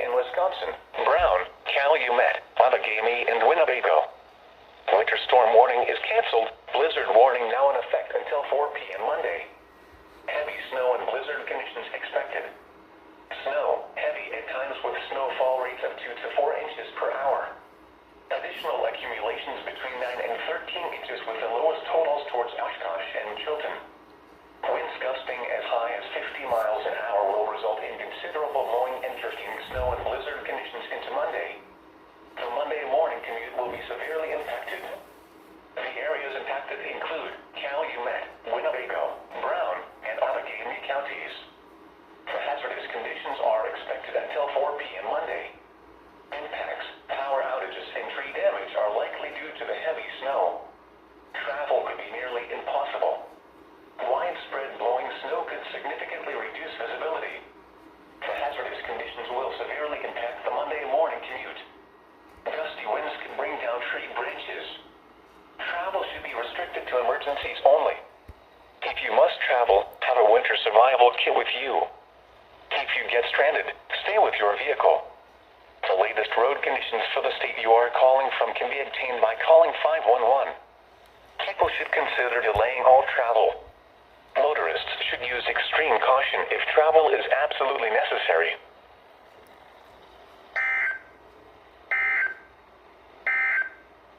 in Wisconsin, Brown, Calumet, Outagamie, and Winnebago. Winter storm warning is canceled. Blizzard warning now in effect until 4 p.m. Monday. Heavy snow and blizzard conditions expected. Snow, heavy at times with snowfall rates of 2 to 4 inches per hour. Additional accumulations between 9 and 13 inches with the lowest totals towards Oshkosh and Chilton. Winds gusting as high as 50 miles an hour will result in considerable blowing and drifting snow and blizzard conditions into Monday. The Monday morning commute will be severely impacted. The areas impacted include Calumet, Winnebago, Brown, and Outagamie counties. The hazardous conditions are expected until 4 p.m. Monday. Impacts, power outages, and tree damage are likely due to the heavy snow. Travel could be nearly impossible. Widespread blowing snow could significantly reduce visibility. The hazardous conditions will severely impact the Monday morning commute. Gusty winds can bring down tree branches. Travel should be restricted to emergencies only. If you must travel, have a winter survival kit with you. If you get stranded, stay with your vehicle. The latest road conditions for the state you are calling from can be obtained by calling 511. People should consider delaying all travel. Motorists should use extreme caution if travel is absolutely necessary.